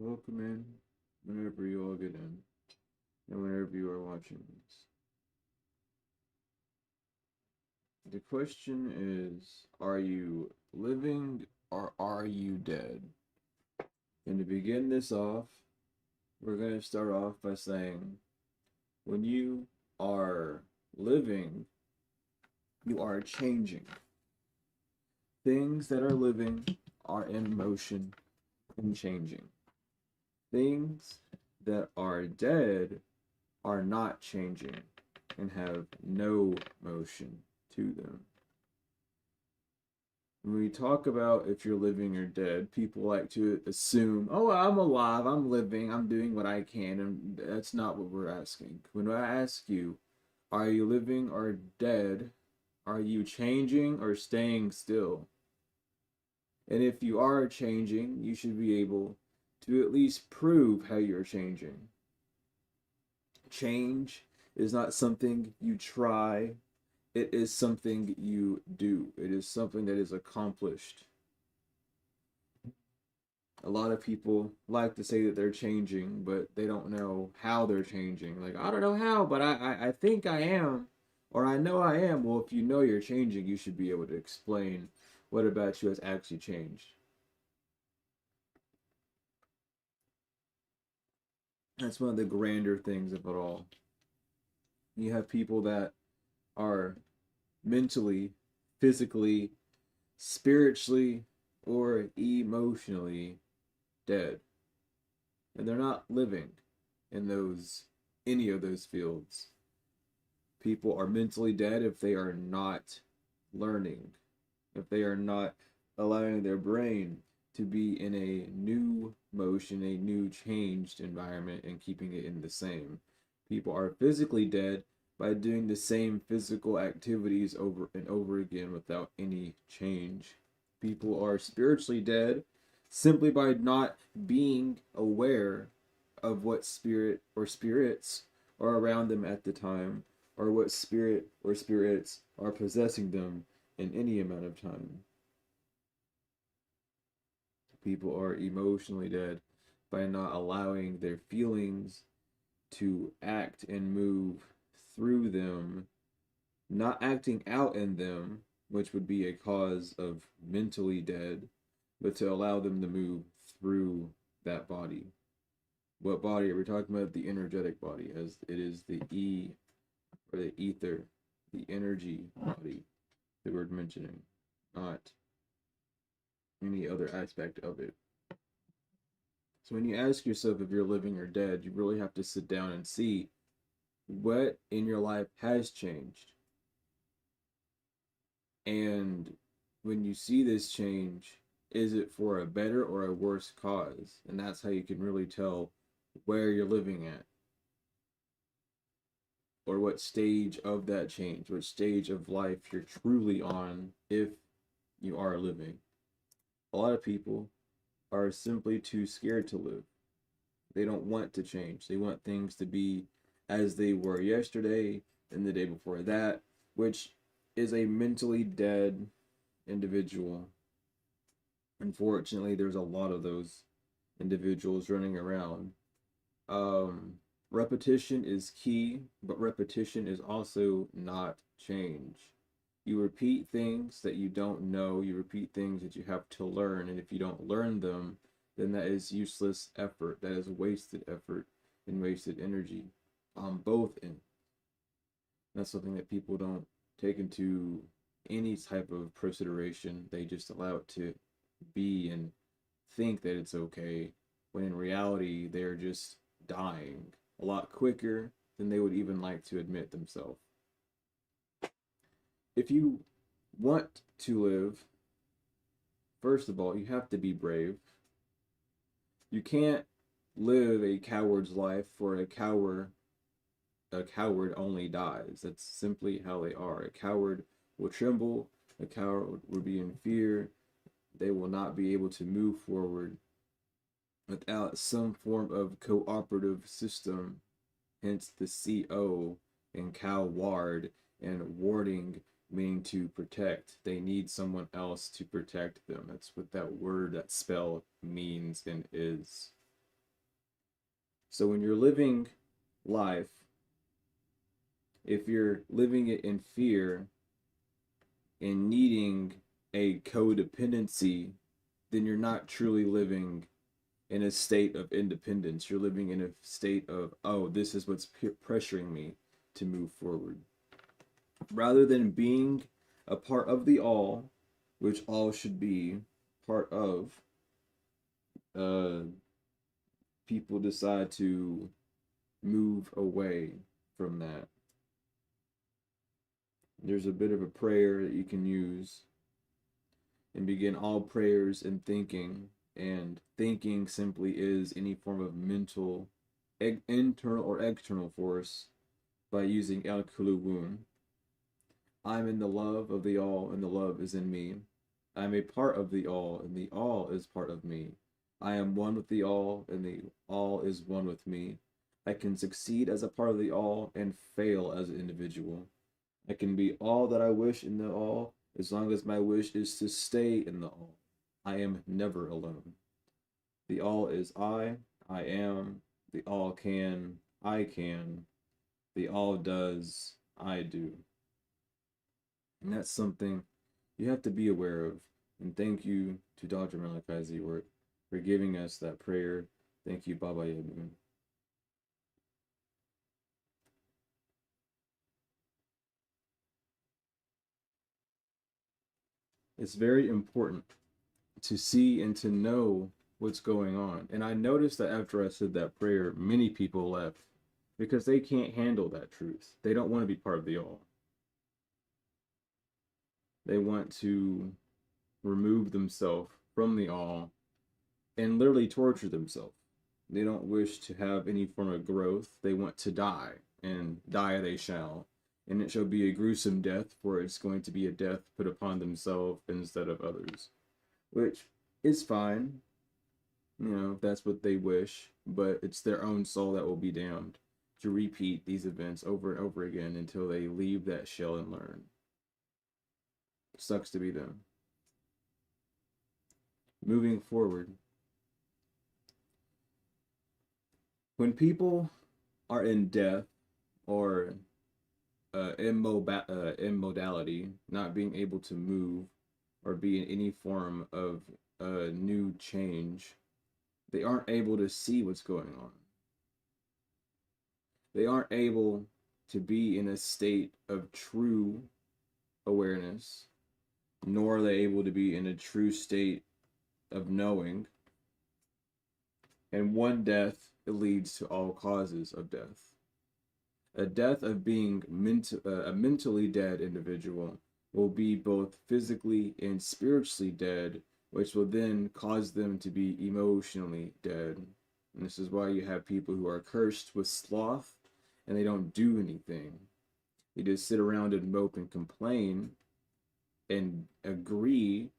Welcome in whenever you all get in and whenever you are watching this. The question is, are you living or are you dead? And to begin this off, we're going to start off by saying when you are living, you are changing. Things that are living are in motion and changing. Things that are dead are not changing and have no motion to them. When we talk about if you're living or dead, people like to assume, oh, I'm alive, I'm living, I'm doing what I can, and that's not what we're asking. When I ask you, are you living or dead, are you changing or staying still? And if you are changing, you should be able to at least prove how you're changing. Change is not something you try, it is something you do. It is something that is accomplished. A lot of people like to say that they're changing, but they don't know how they're changing. Like, I don't know how, but I think I am, or I know I am. Well, if you know you're changing, you should be able to explain what about you has actually changed. That's one of the grander things of it all. You have people that are mentally, physically, spiritually, or emotionally dead. And they're not living in any of those fields. People are mentally dead if they are not learning, if they are not allowing their brain to be in a new motion, a new changed environment, and keeping it in the same. People are physically dead by doing the same physical activities over and over again without any change. People are spiritually dead simply by not being aware of what spirit or spirits are around them at the time, or what spirit or spirits are possessing them in any amount of time. People are emotionally dead by not allowing their feelings to act and move through them, not acting out in them, which would be a cause of mentally dead, but to allow them to move through that body. What body are we talking about? The energetic body, as it is the or the ether, the energy body that we're mentioning, not any other aspect of it. So when you ask yourself if you're living or dead, you really have to sit down and see what in your life has changed. And when you see this change, is it for a better or a worse cause? And that's how you can really tell where you're living at, or what stage of that change, what stage of life you're truly on if you are living. A lot of people are simply too scared to live. They don't want to change. They want things to be as they were yesterday and the day before that, which is a mentally dead individual. Unfortunately, there's a lot of those individuals running around. Um, Repetition is key, but repetition is also not change. You repeat things that you don't know, you repeat things that you have to learn, and if you don't learn them, then that is useless effort. That is wasted effort and wasted energy on both ends. That's something that people don't take into any type of consideration. They just allow it to be and think that it's okay, when in reality, they're just dying a lot quicker than they would even like to admit themselves. If you want to live, first of all, you have to be brave. You can't live a coward's life, for a coward only dies. That's simply how they are. A coward will tremble, a coward will be in fear. They will not be able to move forward without some form of cooperative system, hence the CO and cow ward, and warding meaning to protect. They need someone else to protect them. That's what that word, that spell means and is. So when you're living life, if you're living it in fear and needing a codependency, then you're not truly living in a state of independence. You're living in a state of, oh, this is what's pressuring me to move forward. Rather than being a part of the all, which all should be part of, uh, people decide to move away from that. There's a bit of a prayer that you can use and begin all prayers in thinking. And thinking simply is any form of mental, internal or external force by using El Kulubun. I'm in the love of the all, and the love is in me. I am a part of the all, and the all is part of me. I am one with the all, and the all is one with me. I can succeed as a part of the all and fail as an individual. I can be all that I wish in the all as long as my wish is to stay in the all. I am never alone. The all is I am, the all can, I can, the all does, I do. And that's something you have to be aware of. And thank you to Dr. Malachi Z. for giving us that prayer. Thank you, Baba Yagun. It's very important to see and to know what's going on. And I noticed that after I said that prayer, many people left because they can't handle that truth. They don't want to be part of the all. They want to remove themselves from the all and literally torture themselves. They don't wish to have any form of growth. They want to die, and die they shall. And it shall be a gruesome death, for it's going to be a death put upon themselves instead of others. Which is fine, if that's what they wish, but it's their own soul that will be damned to repeat these events over and over again until they leave that shell and learn. It sucks to be them. Moving forward, when people are in death or immodality, not being able to move or be in any form of new change, they aren't able to see what's going on. They aren't able to be in a state of true awareness, nor are they able to be in a true state of knowing. And one death leads to all causes of death. A death of being a mentally dead individual will be both physically and spiritually dead, which will then cause them to be emotionally dead. And this is why you have people who are cursed with sloth and they don't do anything. They just sit around and mope and complain and agree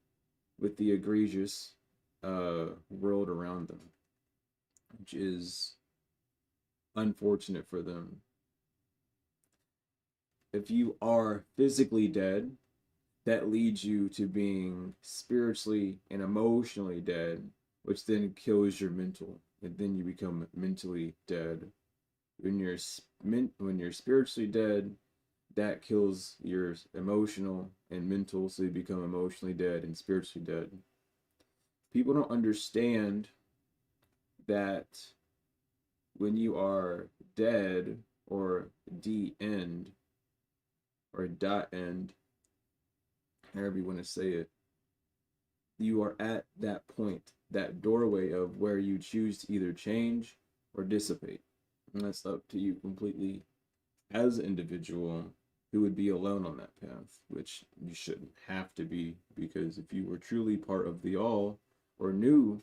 with the egregious world around them, which is unfortunate for them. If you are physically dead, that leads you to being spiritually and emotionally dead, which then kills your mental, and then you become mentally dead. When you're spiritually dead, that kills your emotional and mental, so you become emotionally dead and spiritually dead. People don't understand that when you are dead or de-end or dot-end, however you want to say it, you are at that point, that doorway of where you choose to either change or dissipate. And that's up to you completely as an individual who would be alone on that path, which you shouldn't have to be, because if you were truly part of the all or knew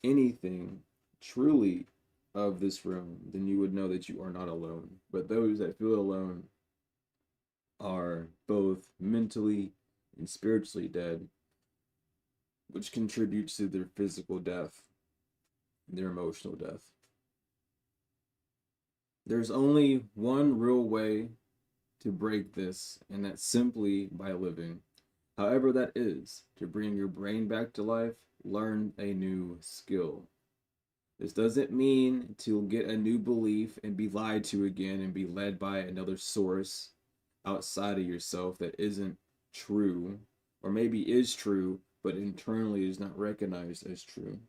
anything truly of this realm, then you would know that you are not alone. But those that feel alone are both mentally and spiritually dead, which contributes to their physical death, their emotional death. There's only one real way to break this, and that's simply by living. However that is, to bring your brain back to life, learn a new skill. This doesn't mean to get a new belief and be lied to again and be led by another source outside of yourself that isn't true, or maybe is true, but internally is not recognized as true.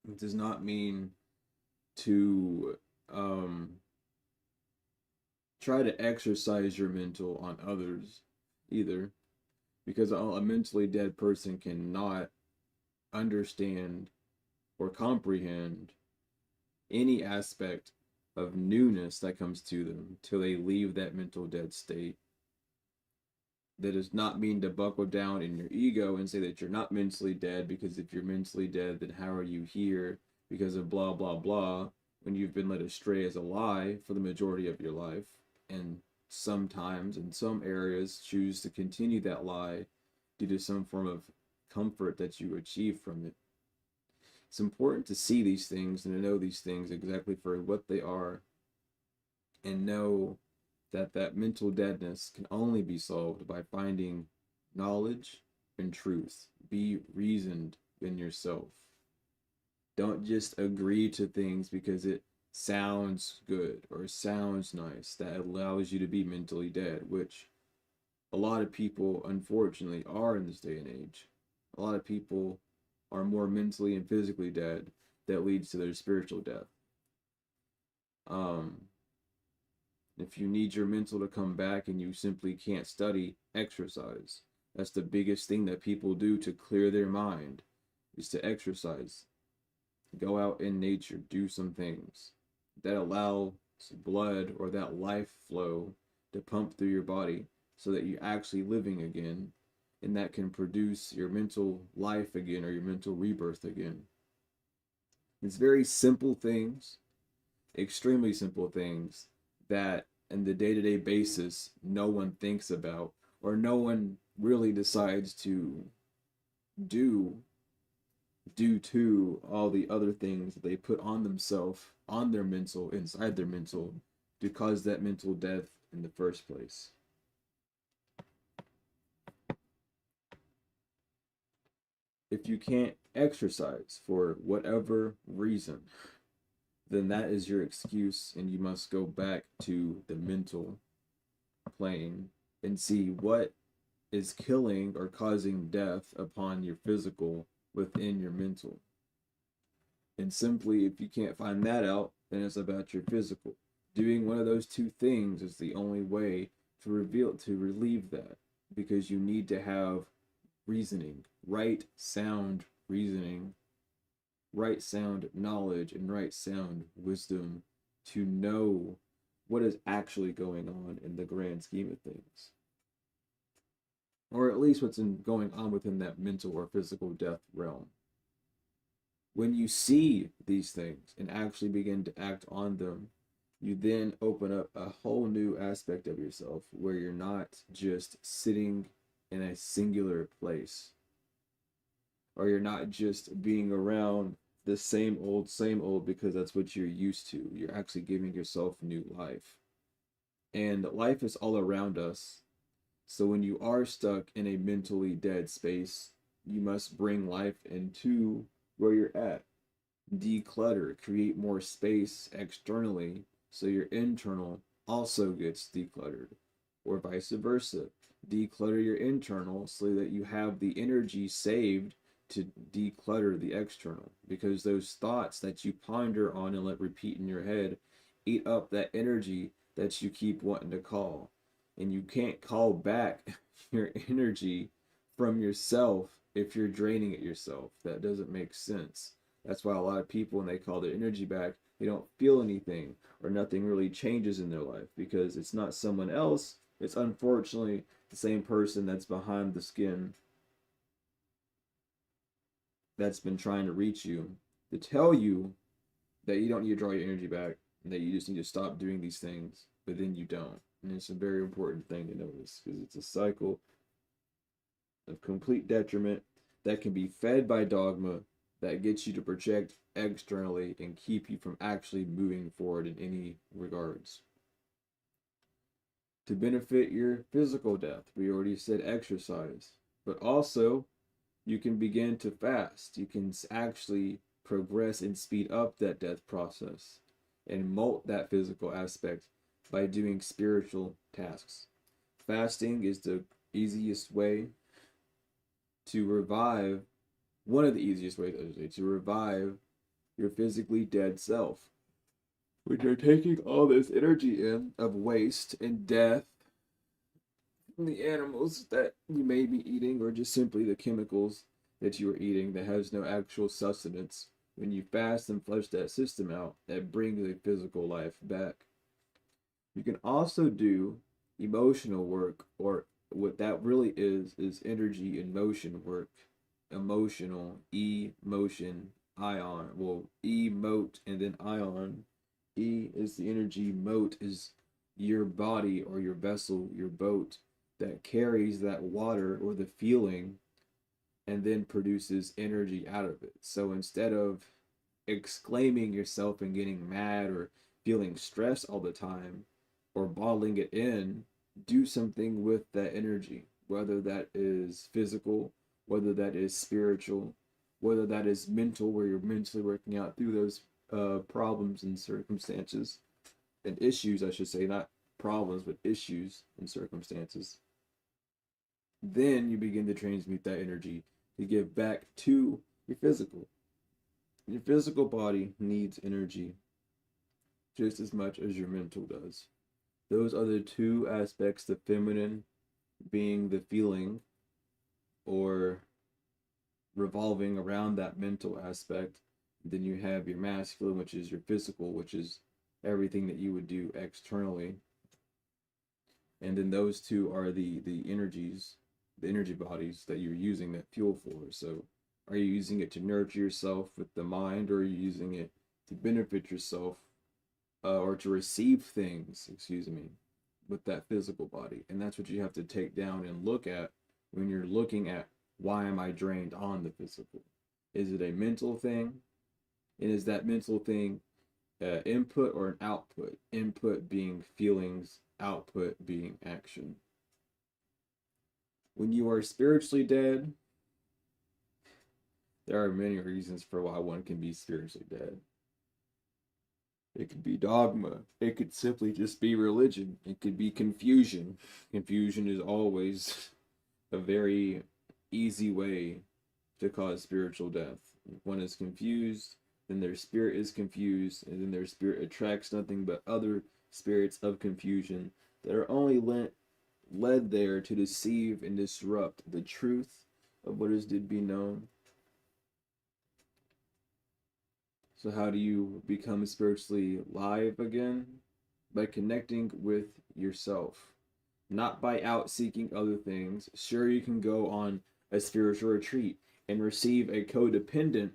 It does not mean to try to exercise your mental on others either, because a mentally dead person cannot understand or comprehend any aspect of newness that comes to them till they leave that mental dead state. That does not mean to buckle down in your ego and say that you're not mentally dead, because if you're mentally dead, then how are you here because of blah, blah, blah, when you've been led astray as a lie for the majority of your life, and sometimes in some areas choose to continue that lie due to some form of comfort that you achieve from it. It's important to see these things and to know these things exactly for what they are, and know that that mental deadness can only be solved by finding knowledge and truth. Be reasoned in yourself. Don't just agree to things because it sounds good or sounds nice. That allows you to be mentally dead, which a lot of people unfortunately are in this day and age. A lot of people are more mentally and physically dead. That leads to their spiritual death. If you need your mental to come back and you simply can't study, exercise. That's the biggest thing that people do to clear their mind, is to exercise. Go out in nature, do some things that allow blood or that life flow to pump through your body so that you're actually living again, and that can produce your mental life again or your mental rebirth again. It's very simple things, extremely simple things that in the day-to-day basis no one thinks about, or no one really decides to do due to all the other things that they put on themselves, on their mental, inside their mental, to cause that mental death in the first place. If you can't exercise for whatever reason, then that is your excuse, and you must go back to the mental plane and see what is killing or causing death upon your physical within your mental. And simply, if you can't find that out, then it's about your physical. Doing one of those two things is the only way to relieve that, because you need to have reasoning, right sound reasoning, right sound knowledge, and right sound wisdom to know what is actually going on in the grand scheme of things. Or at least what's going on within that mental or physical death realm. When you see these things and actually begin to act on them, you then open up a whole new aspect of yourself where you're not just sitting in a singular place, or you're not just being around the same old because that's what you're used to. You're actually giving yourself new life. And life is all around us. So when you are stuck in a mentally dead space, you must bring life into where you're at. Declutter, create more space externally so your internal also gets decluttered, or vice versa. Declutter your internal so that you have the energy saved to declutter the external, because those thoughts that you ponder on and let repeat in your head eat up that energy that you keep wanting to call. And you can't call back your energy from yourself if you're draining it yourself. That doesn't make sense. That's why a lot of people, when they call their energy back, they don't feel anything, or nothing really changes in their life, because it's not someone else. It's unfortunately the same person that's behind the skin that's been trying to reach you to tell you that you don't need to draw your energy back and that you just need to stop doing these things, but then you don't. And it's a very important thing to notice, because it's a cycle of complete detriment that can be fed by dogma that gets you to project externally and keep you from actually moving forward in any regards. To benefit your physical death, we already said exercise, but also you can begin to fast. You can actually progress and speed up that death process and molt that physical aspect by doing spiritual tasks. Fasting is the easiest way to revive, one of the easiest ways, I should say, to revive your physically dead self. When you're taking all this energy in of waste and death from the animals that you may be eating, or just simply the chemicals that you are eating that has no actual sustenance, when you fast and flush that system out, that brings a physical life back. You can also do emotional work, or what that really is energy and motion work. Emotional, emotion, ion. Well, emote and then ion. E is the energy, mote is your body or your vessel, your boat that carries that water or the feeling and then produces energy out of it. So instead of exclaiming yourself and getting mad or feeling stressed all the time or bottling it in, do something with that energy, whether that is physical, whether that is spiritual, whether that is mental, where you're mentally working out through those problems and circumstances and issues, I should say, not problems, but issues and circumstances. Then you begin to transmute that energy to give back to your physical. Your physical body needs energy just as much as your mental does. Those are the two aspects, the feminine being the feeling or revolving around that mental aspect. Then you have your masculine, which is your physical, which is everything that you would do externally. And then those two are the energies, the energy bodies that you're using that fuel for. So are you using it to nurture yourself with the mind, or are you using it to benefit yourself or to receive things, with that physical body? And that's what you have to take down and look at when you're looking at, why am I drained on the physical? Is it a mental thing? And is that mental thing input or an output? Input being feelings, output being action. When you are spiritually dead, there are many reasons for why one can be spiritually dead. It could be dogma. It could simply just be religion. It could be confusion. Confusion is always a very easy way to cause spiritual death. If one is confused, then their spirit is confused, and then their spirit attracts nothing but other spirits of confusion that are only led there to deceive and disrupt the truth of what is to be known. So how do you become spiritually live again? By connecting with yourself, not by out seeking other things. Sure, you can go on a spiritual retreat and receive a codependent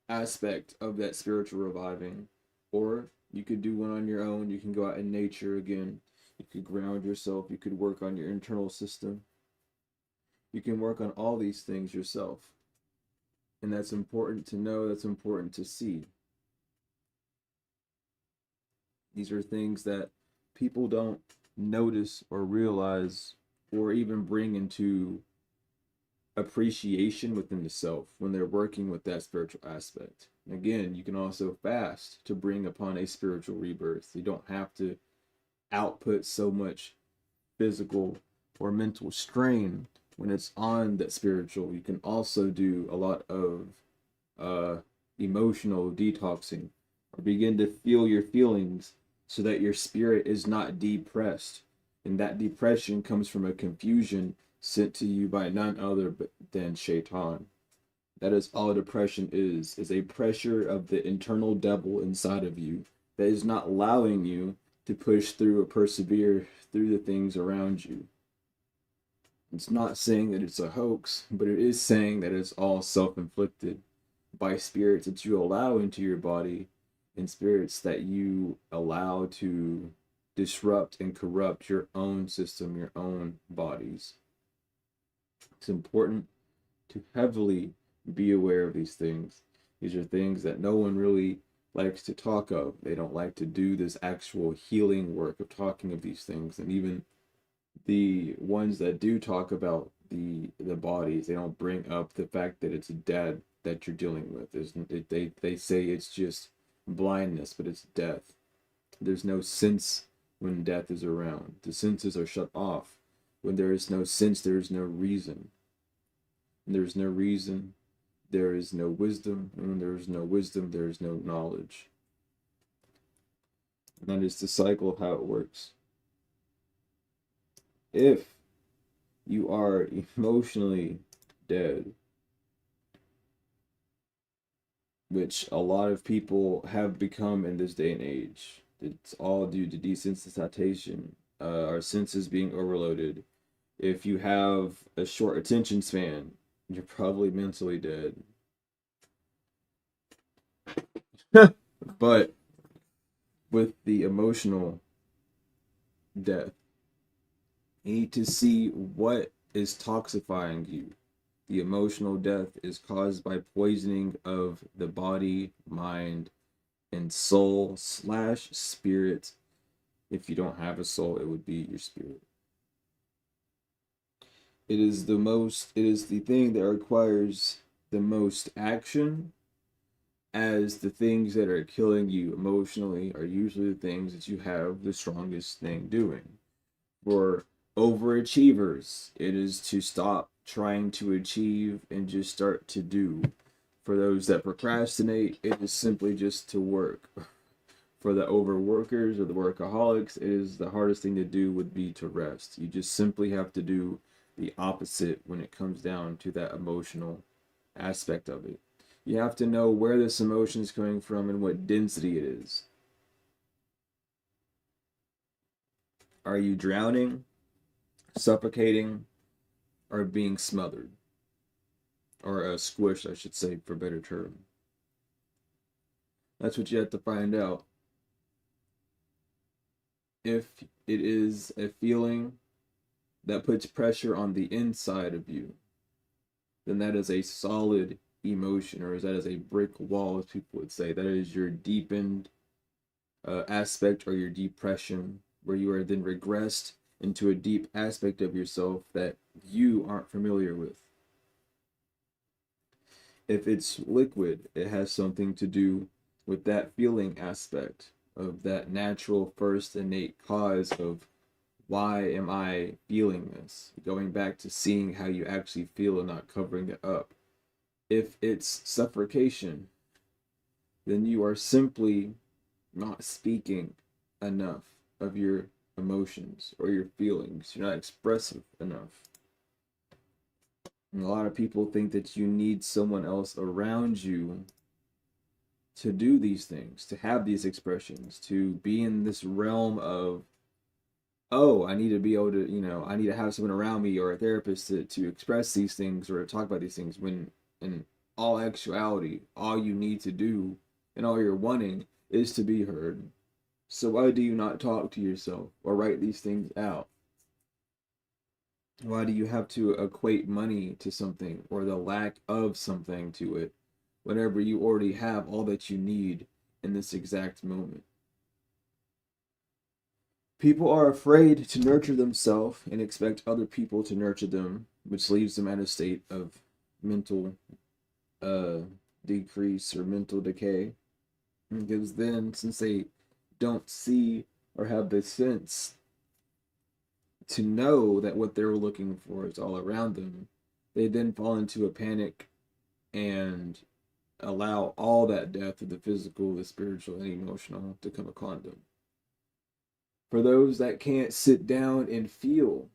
aspect of that spiritual reviving, or you could do one on your own. You can go out in nature again. You could ground yourself. You could work on your internal system. You can work on all these things yourself. And that's important to know. That's important to see. These are things that people don't notice or realize or even bring into appreciation within the self when they're working with that spiritual aspect. Again, you can also fast to bring upon a spiritual rebirth. You don't have to output so much physical or mental strain when it's on that spiritual. You can also do a lot of emotional detoxing, or begin to feel your feelings so that your spirit is not depressed. And that depression comes from a confusion sent to you by none other than Shaitan. That is all depression is a pressure of the internal devil inside of you that is not allowing you to push through or persevere through the things around you. It's not saying that it's a hoax, but it is saying that it's all self-inflicted by spirits that you allow into your body, and spirits that you allow to disrupt and corrupt your own system, your own bodies. It's important to heavily be aware of these things. These are things that no one really likes to talk of. They don't like to do this actual healing work of talking of these things. And even the ones that do talk about the bodies. They don't bring up the fact that it's death that you're dealing with. They say it's just blindness, but it's death. There's no sense when death is around. The senses are shut off. When there is no sense, there is no reason. When there is no reason, there is no wisdom. And when there is no wisdom, there is no knowledge. And that is the cycle of how it works. If you are emotionally dead, which a lot of people have become in this day and age, it's all due to desensitization, our senses being overloaded. If you have a short attention span, you're probably mentally dead. But with the emotional death, you need to see what is toxifying you. The emotional death is caused by poisoning of the body, mind, and soul / spirit. If you don't have a soul, it would be your spirit. It is the thing that requires the most action, as the things that are killing you emotionally are usually the things that you have the strongest thing doing. For overachievers, it is to stop trying to achieve and just start to do. For those that procrastinate, it is simply just to work. For the overworkers or the workaholics, it is the hardest thing to do would be to rest. You just simply have to do the opposite when it comes down to that emotional aspect of it. You have to know where this emotion is coming from and what density it is. Are you drowning, suffocating, or being smothered? Or squished, I should say, for a better term. That's what you have to find out. If it is a feeling that puts pressure on the inside of you, then that is a solid emotion, or that is a brick wall, as people would say. That is your deepened aspect, or your depression, where you are then regressed into a deep aspect of yourself that you aren't familiar with. If it's liquid, it has something to do with that feeling aspect of that natural first innate cause of why am I feeling this? Going back to seeing how you actually feel and not covering it up. If it's suffocation, then you are simply not speaking enough of your emotions or your feelings. You're not expressive enough. And a lot of people think that you need someone else around you to do these things, to have these expressions, to be in this realm of, oh, I need to be able to, I need to have someone around me or a therapist to express these things or to talk about these things, when in all actuality, all you need to do and all you're wanting is to be heard. So why do you not talk to yourself or write these things out? Why do you have to equate money to something or the lack of something to it whenever you already have all that you need in this exact moment? People are afraid to nurture themselves and expect other people to nurture them, which leaves them at a state of mental decrease or mental decay. Because then, since they don't see or have the sense to know that what they're looking for is all around them, they then fall into a panic and allow all that death of the physical, the spiritual, and emotional to come upon them. For those that can't sit down and feel,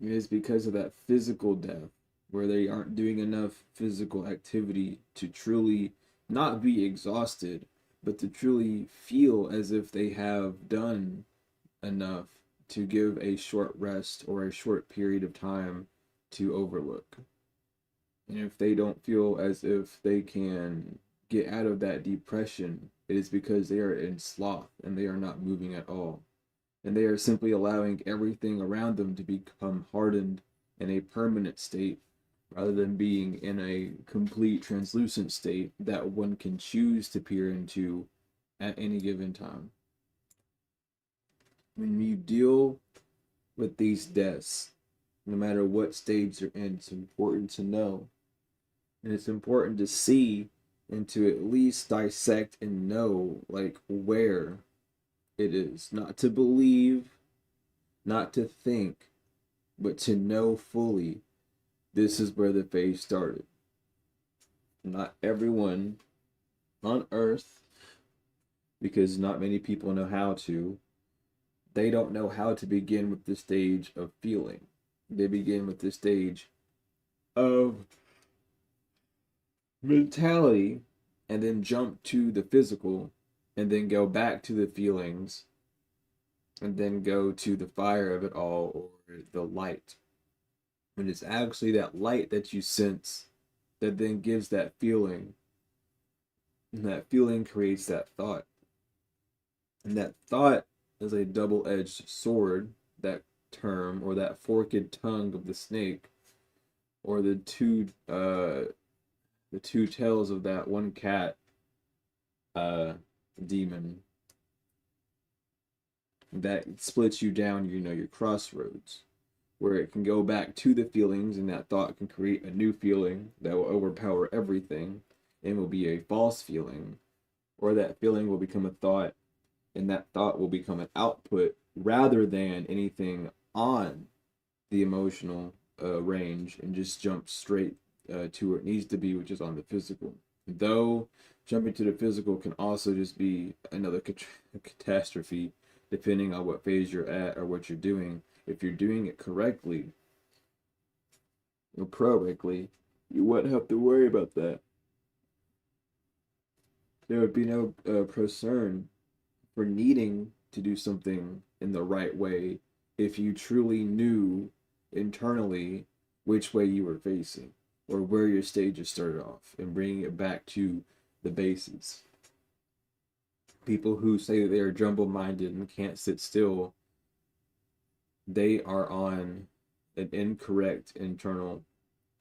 it is because of that physical death, where they aren't doing enough physical activity to truly not be exhausted, but to truly feel as if they have done enough to give a short rest or a short period of time to overlook. And if they don't feel as if they can get out of that depression, it is because they are in sloth and they are not moving at all. And they are simply allowing everything around them to become hardened in a permanent state, rather than being in a complete translucent state that one can choose to peer into at any given time. When you deal with these deaths, No matter what stage they're in, it's important to know. And it's important to see and to at least dissect and know like where it is. Not to believe, not to think, but to know fully this is where the phase started. Not everyone on earth, because not many people know how to, they don't know how to begin with the stage of feeling. They begin with the stage of mentality and then jump to the physical and then go back to the feelings and then go to the fire of it all or the light. And it's actually that light that you sense that then gives that feeling. And that feeling creates that thought. And that thought is a double-edged sword, that term, or that forked tongue of the snake, or the two tails of that one cat demon that splits you down, your crossroads, where it can go back to the feelings and that thought can create a new feeling that will overpower everything and will be a false feeling, or that feeling will become a thought and that thought will become an output rather than anything on the emotional range and just jump straight to where it needs to be, which is on the physical. Though jumping to the physical can also just be another catastrophe, depending on what phase you're at or what you're doing. If you're doing it correctly or correctly, you wouldn't have to worry about that. There would be no concern for needing to do something in the right way if you truly knew internally which way you were facing or where your stages started off and bringing it back to the bases. People who say that they are jumble minded and can't sit still, they are on an incorrect internal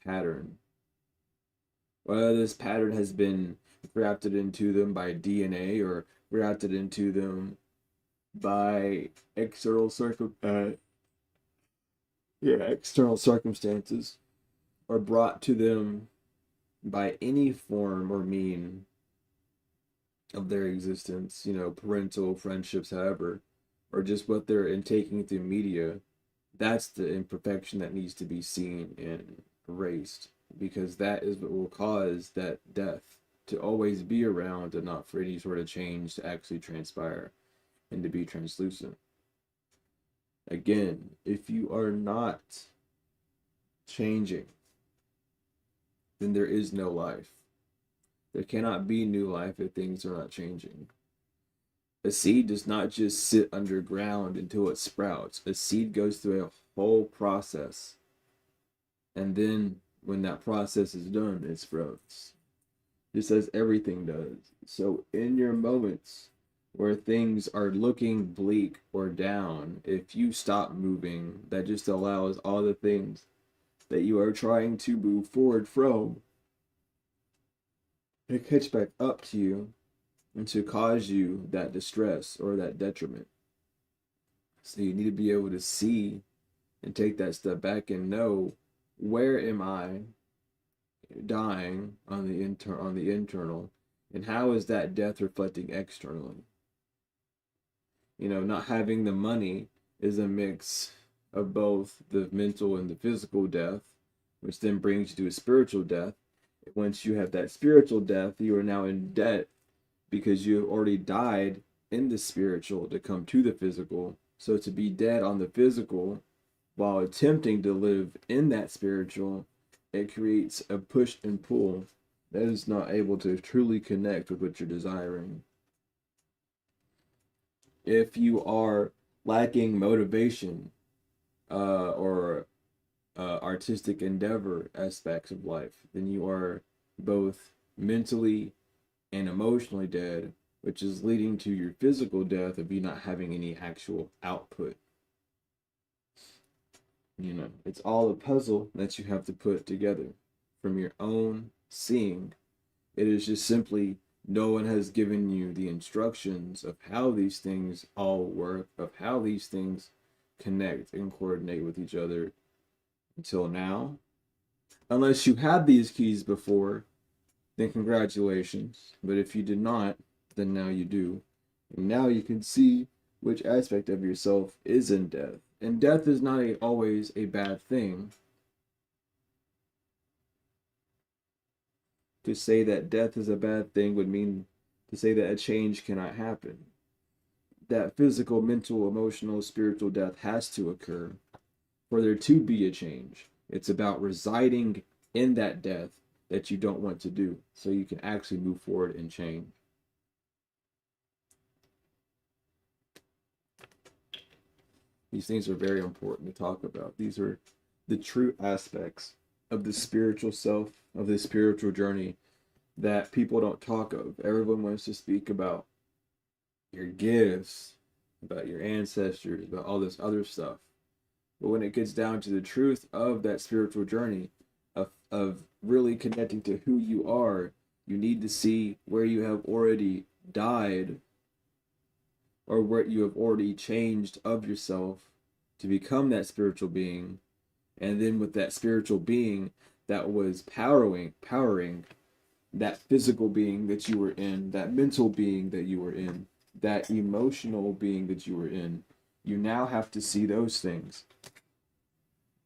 pattern. Whether this pattern has been grafted into them by DNA or grafted into them by external circumstances, or brought to them by any form or mean of their existence, parental friendships, however, or just what they're intaking through media, that's the imperfection that needs to be seen and erased, because that is what will cause that death to always be around and not for any sort of change to actually transpire and to be translucent. Again, if you are not changing, then there is no life. There cannot be new life if things are not changing. A seed does not just sit underground until it sprouts. A seed goes through a whole process. And then when that process is done, it sprouts. Just as everything does. So in your moments where things are looking bleak or down, if you stop moving, that just allows all the things that you are trying to move forward from to catch back up to you and to cause you that distress or that detriment. So you need to be able to see and take that step back and know, where am I dying on the internal, and how is that death reflecting externally? Not having the money is a mix of both the mental and the physical death, which then brings you to a spiritual death. Once you have that spiritual death, you are now in debt because you have already died in the spiritual to come to the physical. So to be dead on the physical while attempting to live in that spiritual, it creates a push and pull that is not able to truly connect with what you're desiring. If you are lacking motivation or artistic endeavor aspects of life, then you are both mentally and emotionally dead, which is leading to your physical death of you not having any actual output. It's all a puzzle that you have to put together from your own seeing. It is just simply no one has given you the instructions of how these things all work, of how these things connect and coordinate with each other. until now. Unless you had these keys before, then congratulations. But if you did not, then now you do. And now you can see which aspect of yourself is in death. And death is not always a bad thing. To say that death is a bad thing would mean to say that a change cannot happen. That physical, mental, emotional, spiritual death has to occur for there to be a change. It's about residing in that death that you don't want to do so you can actually move forward and change. These things are very important to talk about. These are the true aspects of the spiritual self, of the spiritual journey that people don't talk of. Everyone wants to speak about your gifts, about your ancestors, about all this other stuff. But when it gets down to the truth of that spiritual journey, of really connecting to who you are, you need to see where you have already died or where you have already changed of yourself to become that spiritual being. And then with that spiritual being that was powering that physical being that you were in, that mental being that you were in, that emotional being that you were in, you now have to see those things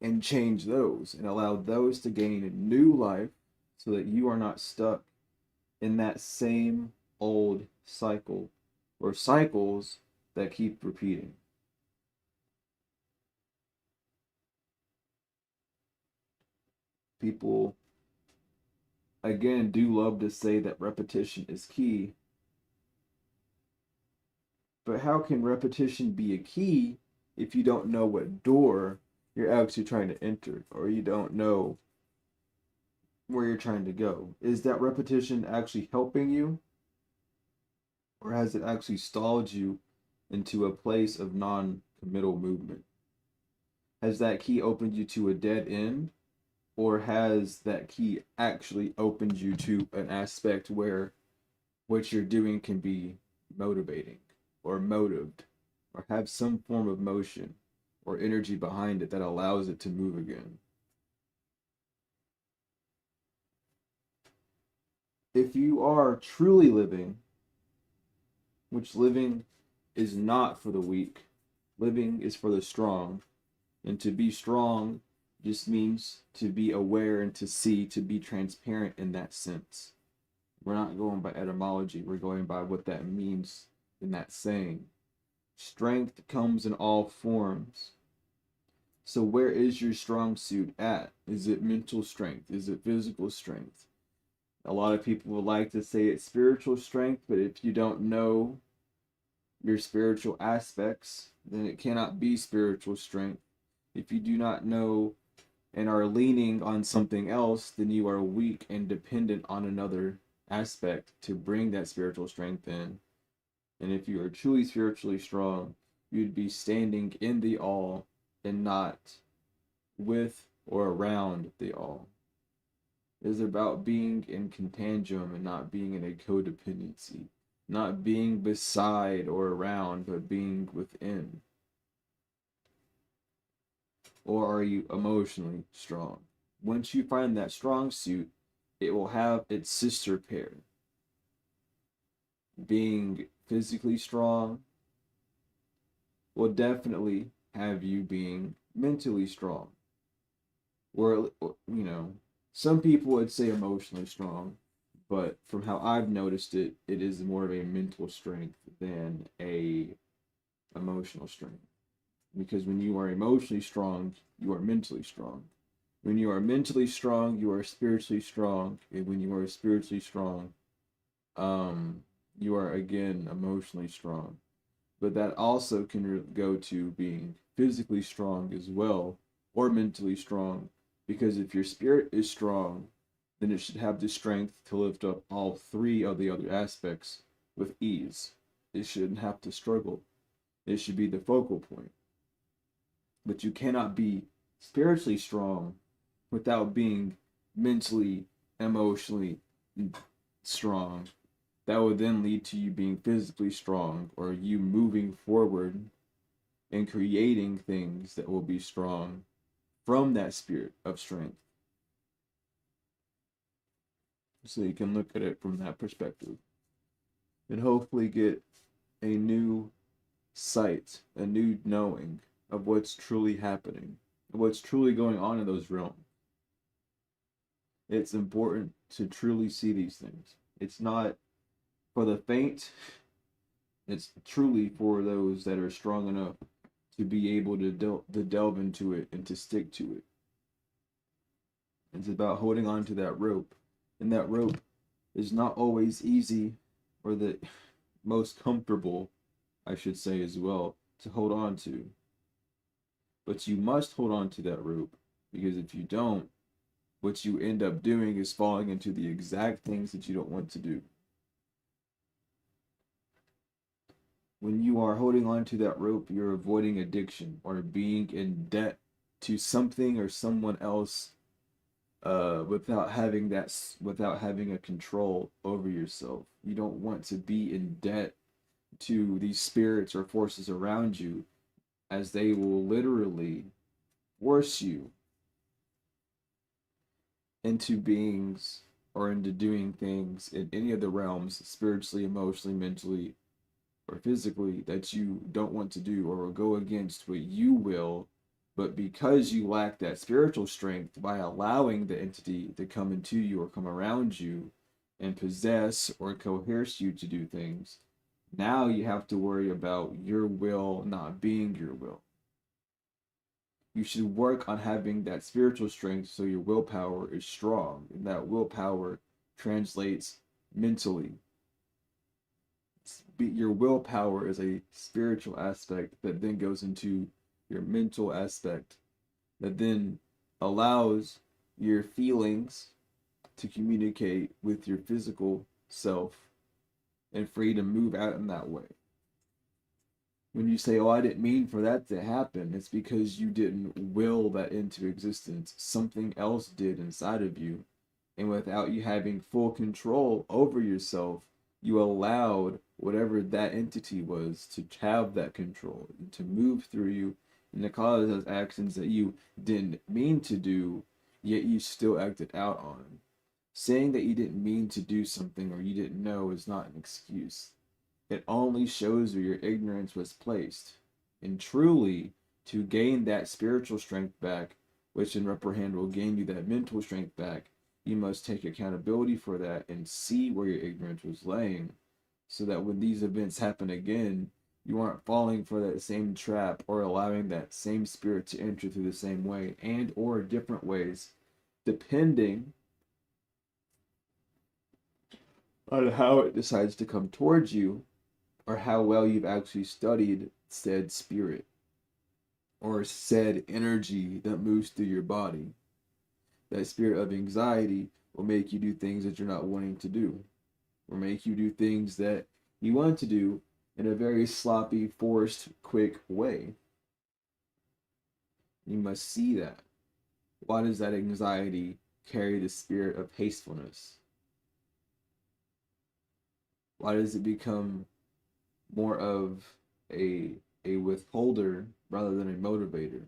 and change those and allow those to gain a new life so that you are not stuck in that same old cycle or cycles that keep repeating. People, again, do love to say that repetition is key. But how can repetition be a key if you don't know what door you're actually trying to enter, or you don't know where you're trying to go? Is that repetition actually helping you, or has it actually stalled you into a place of non-committal movement? Has that key opened you to a dead end, or has that key actually opened you to an aspect where what you're doing can be motivating or motived or have some form of motion or energy behind it that allows it to move again? If you are truly living, which living is not for the weak, living is for the strong. And to be strong just means to be aware and to see, to be transparent in that sense. We're not going by etymology, we're going by what that means in that saying. Strength comes in all forms. So where is your strong suit at? Is it mental strength? Is it physical strength? A lot of people would like to say it's spiritual strength, but if you don't know your spiritual aspects, then it cannot be spiritual strength. If you do not know and are leaning on something else, then you are weak and dependent on another aspect to bring that spiritual strength in. And if you are truly spiritually strong, you'd be standing in the all and not with or around the all. It is about being in contangium and not being in a codependency, not being beside or around, but being within. Or are you emotionally strong? Once you find that strong suit, it will have its sister pair. Being physically strong will definitely have you being mentally strong. Or, some people would say emotionally strong, but from how I've noticed it, it is more of a mental strength than a emotional strength. Because when you are emotionally strong, you are mentally strong. When you are mentally strong, you are spiritually strong. And when you are spiritually strong, you are again emotionally strong. But that also can go to being physically strong as well, or mentally strong. Because if your spirit is strong, then it should have the strength to lift up all three of the other aspects with ease. It shouldn't have to struggle. It should be the focal point. But you cannot be spiritually strong without being mentally, emotionally strong. That would then lead to you being physically strong, or you moving forward and creating things that will be strong from that spirit of strength. So you can look at it from that perspective and hopefully get a new sight, a new knowing of what's truly happening, what's truly going on in those realms. It's important to truly see these things. It's not for the faint, it's truly for those that are strong enough to be able to delve into it and to stick to it. It's about holding on to that rope. And that rope is not always easy or the most comfortable, I should say as well, to hold on to. But you must hold on to that rope, because if you don't, what you end up doing is falling into the exact things that you don't want to do. When you are holding on to that rope, you're avoiding addiction or being in debt to something or someone else without having a control over yourself. You don't want to be in debt to these spirits or forces around you, as they will literally force you into beings or into doing things in any of the realms, spiritually, emotionally, mentally, or physically, that you don't want to do or will go against what you will. But because you lack that spiritual strength, by allowing the entity to come into you or come around you and possess or coerce you to do things, now you have to worry about your will not being your will. You should work on having that spiritual strength so your willpower is strong, and that willpower translates mentally. Your willpower is a spiritual aspect that then goes into your mental aspect, that then allows your feelings to communicate with your physical self and for you to move out in that way. When you say, oh, I didn't mean for that to happen, it's because you didn't will that into existence. Something else did inside of you. And without you having full control over yourself, you allowed whatever that entity was to have that control and to move through you and to cause those actions that you didn't mean to do, yet you still acted out on. Saying that you didn't mean to do something or you didn't know is not an excuse. It only shows where your ignorance was placed. And truly, to gain that spiritual strength back, which in upper hand will gain you that mental strength back, you must take accountability for that and see where your ignorance was laying, so that when these events happen again, you aren't falling for that same trap or allowing that same spirit to enter through the same way and or different ways, depending on how it decides to come towards you or how well you've actually studied said spirit or said energy that moves through your body. That spirit of anxiety will make you do things that you're not wanting to do, or make you do things that you want to do in a very sloppy, forced, quick way. You must see that. Why does that anxiety carry the spirit of hastefulness? Why does it become more of a withholder rather than a motivator?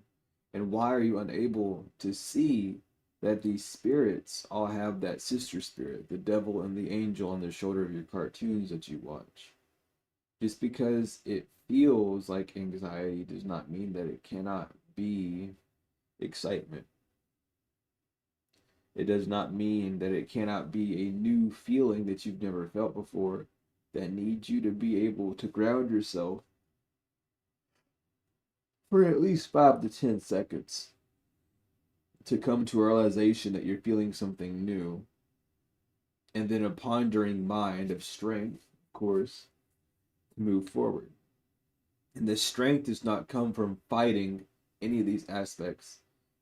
And why are you unable to see that these spirits all have that sister spirit, the devil and the angel on the shoulder of your cartoons that you watch? Just because it feels like anxiety does not mean that it cannot be excitement. It does not mean that it cannot be a new feeling that you've never felt before that needs you to be able to ground yourself for at least 5 to 10 seconds to come to a realization that you're feeling something new. And then a pondering mind of strength, of course, to move forward. And the strength does not come from fighting any of these aspects.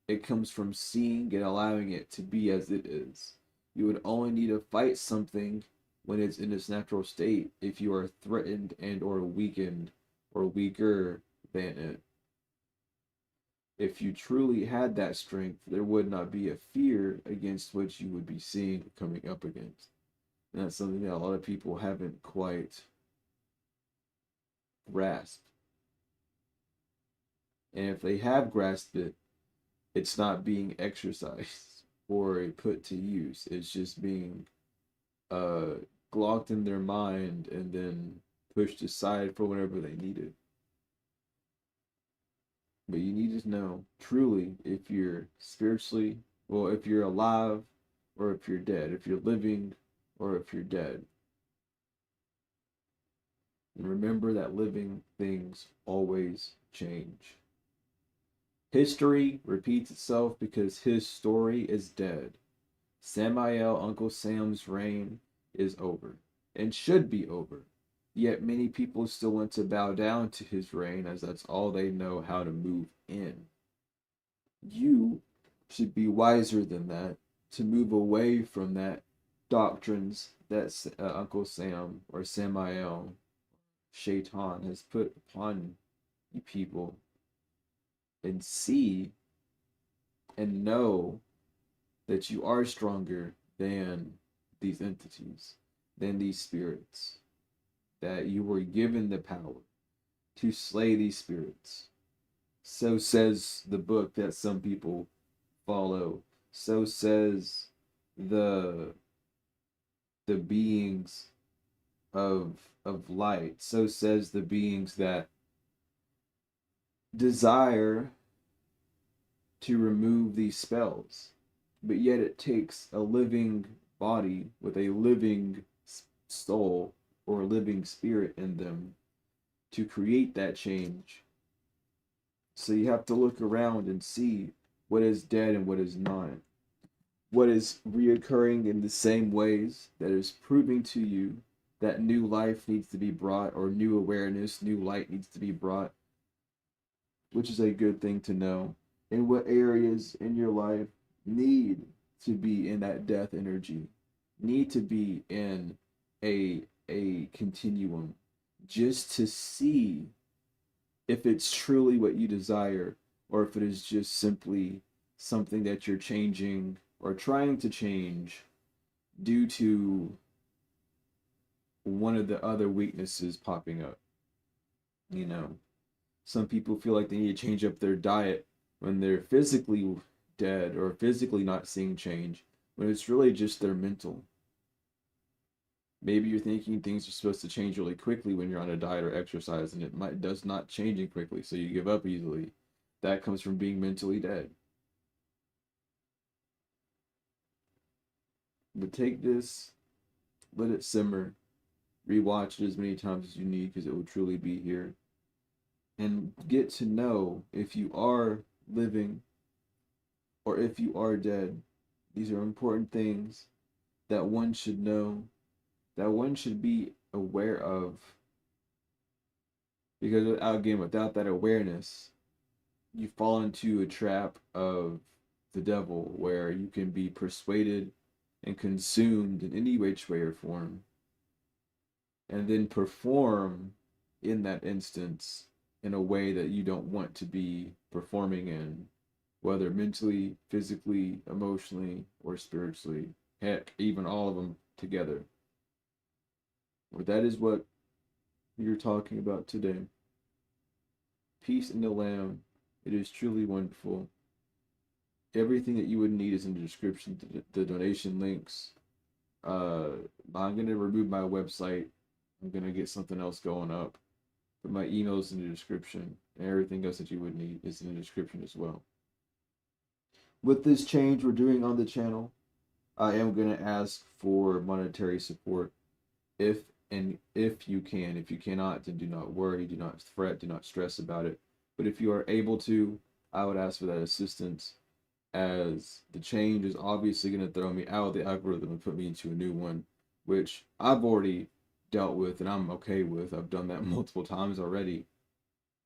It comes from seeing and allowing it to be as it is. You would only need to fight something when it's in its natural state if you are threatened and or weakened or weaker than it. If you truly had that strength, there would not be a fear against what you would be seeing coming up against. And that's something that a lot of people haven't quite grasped. And if they have grasped it, it's not being exercised or put to use. It's just being uh glocked in their mind and then pushed aside for whenever they need it. But you need to know truly if you're spiritually, well, if you're alive or if you're dead, if you're living or if you're dead. And remember that living things always change. History repeats itself because his story is dead. Samael, Uncle Sam's reign is over and should be over. Yet many people still want to bow down to his reign as that's all they know how to move in. You should be wiser than that to move away from that doctrines that Uncle Sam or Samael, Shaitan has put upon you people and see and know that you are stronger than these entities, than these spirits, that you were given the power to slay these spirits. So says the book that some people follow. So says the the beings of light. So says the beings that desire to remove these spells. But yet it takes a living body with a living soul or living spirit in them to create that change. So you have to look around and see what is dead and what is not. What is reoccurring in the same ways that is proving to you that new life needs to be brought, or new awareness, new light needs to be brought, which is a good thing to know. And what areas in your life need to be in that death energy, need to be in a continuum, just to see if it's truly what you desire or if it is just simply something that you're changing or trying to change due to one of the other weaknesses popping up. You know, some people feel like they need to change up their diet when they're physically dead or physically not seeing change, when it's really just their mental. Maybe you're thinking things are supposed to change really quickly when you're on a diet or exercise, and it does not changing quickly, so you give up easily. That comes from being mentally dead. But take this, let it simmer, rewatch it as many times as you need because it will truly be here. And get to know if you are living or if you are dead. These are important things that one should know, that one should be aware of. Because again, without that awareness, you fall into a trap of the devil where you can be persuaded and consumed in any which way or form, and then perform in that instance in a way that you don't want to be performing in, whether mentally, physically, emotionally, or spiritually. Heck, even all of them together. Well, that is what you're talking about today. Peace in the Lamb. It is truly wonderful. Everything that you would need is in the description. The donation links. I'm gonna remove my website. I'm gonna get something else going up. But my email is in the description, and everything else that you would need is in the description as well. With this change we're doing on the channel, I am gonna ask for monetary support if you can. If you cannot, then do not worry, do not fret, do not stress about it. But if you are able to, I would ask for that assistance, as the change is obviously going to throw me out of the algorithm and put me into a new one, which I've already dealt with and I'm okay with. I've done that multiple times already.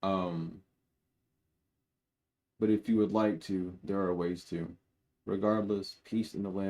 Um, but if you would like to, there are ways to. Regardless, peace in the land.